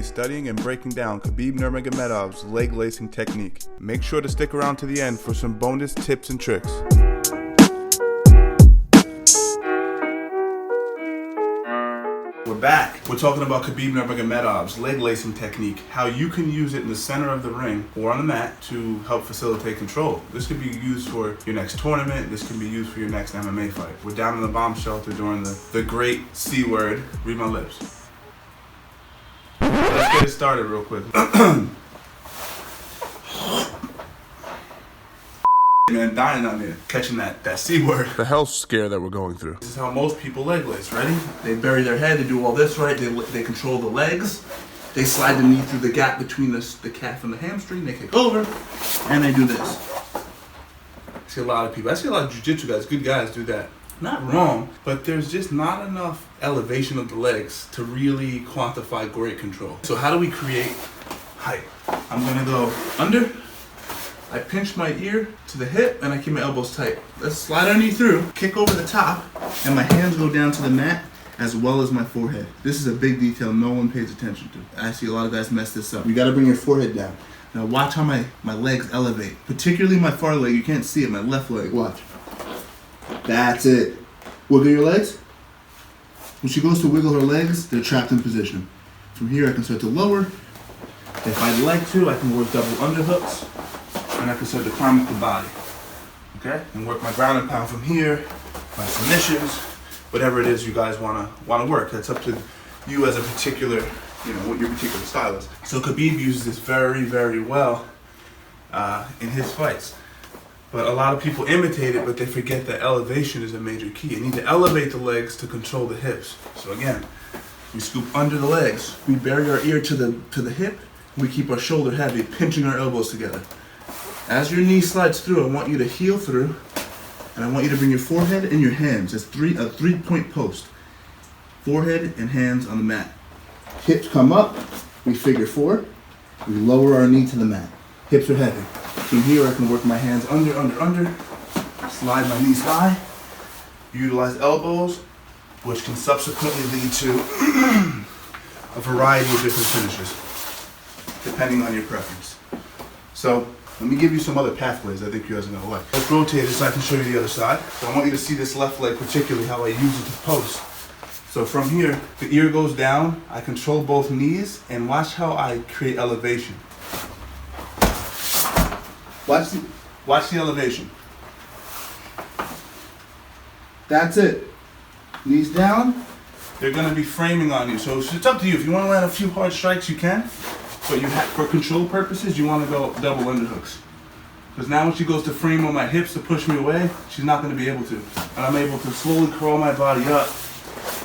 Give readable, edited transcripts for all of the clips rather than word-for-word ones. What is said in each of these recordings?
studying and breaking down Khabib Nurmagomedov's leg lacing technique. Make sure to stick around to the end for some bonus tips and tricks. We're back. We're talking about Khabib Nurmagomedov's leg lacing technique, how you can use it in the center of the ring or on the mat to help facilitate control. This could be used for your next tournament. This can be used for your next MMA fight. We're down in the bomb shelter during the great C word. Read my lips. Let's get it started real quick. Man, dying on here, catching that C word. The health scare that we're going through. This is how most people leg lace. Ready? They bury their head, they do all this, right? They control the legs. They slide the knee through the gap between the calf and the hamstring. They kick over, and they do this. I see a lot of people. I see a lot of jiu-jitsu guys, good guys, do that. Not wrong, but there's just not enough elevation of the legs to really quantify great control. So how do we create height? I'm gonna go under. I pinch my ear to the hip and I keep my elbows tight. Let's slide our knee through, kick over the top, and my hands go down to the mat as well as my forehead. This is a big detail no one pays attention to. I see a lot of guys mess this up. You gotta bring your forehead down. Now watch how my legs elevate, particularly my far leg. You can't see it, my left leg, watch. That's it. Wiggle your legs. When she goes to wiggle her legs, they're trapped in position. From here I can start to lower. If I'd like to, I can work double underhooks. And I can start to climb up the body, okay? And work my ground and pound from here, my submissions, whatever it is you guys wanna work. That's up to you as a particular, what your particular style is. So Khabib uses this very, very well in his fights. But a lot of people imitate it, but they forget that elevation is a major key. You need to elevate the legs to control the hips. So again, we scoop under the legs. We bury our ear to the hip. We keep our shoulder heavy, pinching our elbows together. As your knee slides through, I want you to heel through, and I want you to bring your forehead and your hands. That's a three-point post. Forehead and hands on the mat. Hips come up, we figure four, we lower our knee to the mat. Hips are heavy. From here I can work my hands under, slide my knees high, utilize elbows, which can subsequently lead to a variety of different finishes, depending on your preference. So, let me give you some other pathways I think you guys are gonna like. Let's rotate it so I can show you the other side. So I want you to see this left leg, particularly how I use it to post. So from here, the ear goes down, I control both knees, and watch how I create elevation. Watch the elevation. That's it. Knees down, they're gonna be framing on you. So it's up to you. If you wanna land a few hard strikes, you can. But for control purposes, you want to go double underhooks. Because now when she goes to frame on my hips to push me away, she's not going to be able to. And I'm able to slowly crawl my body up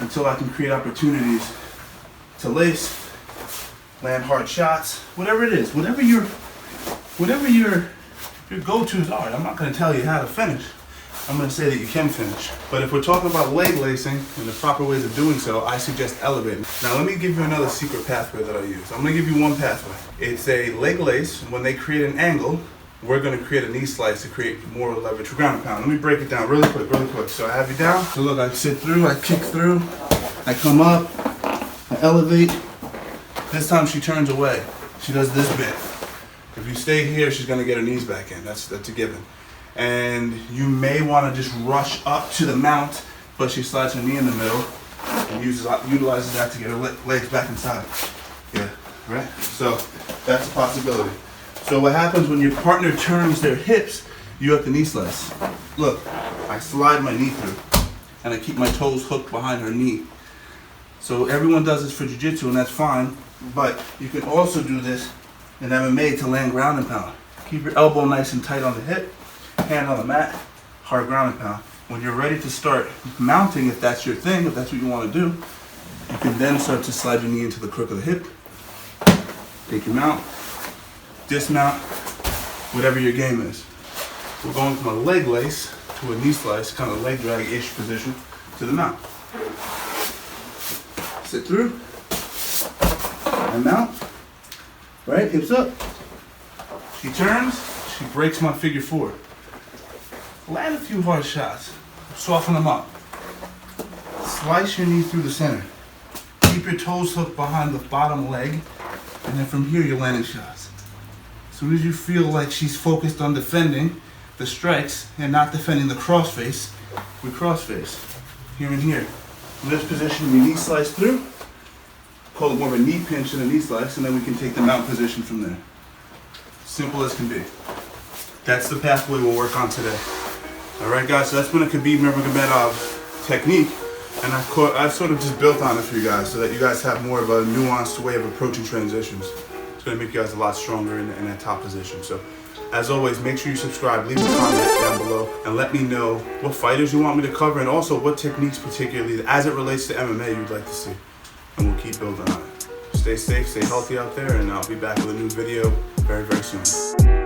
until I can create opportunities to lace, land hard shots, whatever it is, whatever your go-tos are. I'm not going to tell you how to finish. I'm going to say that you can finish. But if we're talking about leg lacing and the proper ways of doing so, I suggest elevating. Now let me give you another secret pathway that I use. I'm going to give you one pathway. It's a leg lace. When they create an angle, we're going to create a knee slice to create more leverage for ground and pound. Let me break it down really quick. So I have you down. So look, I sit through, I kick through, I come up, I elevate. This time she turns away. She does this bit. If you stay here, she's going to get her knees back in. That's a given. And you may want to just rush up to the mount, but she slides her knee in the middle and utilizes that to get her legs back inside. Yeah, right? So that's a possibility. So what happens when your partner turns their hips, you have the knee slice. Look, I slide my knee through and I keep my toes hooked behind her knee. So everyone does this for jiu-jitsu and that's fine, but you can also do this in MMA to land ground and pound. Keep your elbow nice and tight on the hip. Hand on the mat, hard ground and pound. When you're ready to start mounting, if that's your thing, if that's what you want to do, you can then start to slide your knee into the crook of the hip, take your mount, dismount, whatever your game is. We're going from a leg lace to a knee slice, kind of leg drag-ish position, to the mount. Sit through, and mount, right, hips up. She turns, she breaks my figure four. Land a few hard shots. Soften them up. Slice your knee through the center. Keep your toes hooked behind the bottom leg And then from here, you're landing shots. As soon as you feel like she's focused on defending the strikes and not defending the crossface, we crossface. Here and here. In this position, we knee slice through. Call it more of a knee pinch than a knee slice, and then we can take the mount position from there. Simple as can be. That's the pathway we'll work on today. All right, guys, so that's been a Khabib Nurmagomedov technique, and I've sort of just built on it for you guys so that you guys have more of a nuanced way of approaching transitions. It's gonna make you guys a lot stronger in that top position. So, as always, make sure you subscribe, leave a comment down below, and let me know what fighters you want me to cover, and also what techniques particularly, as it relates to MMA, you'd like to see. And we'll keep building on it. Stay safe, stay healthy out there, and I'll be back with a new video very, very soon.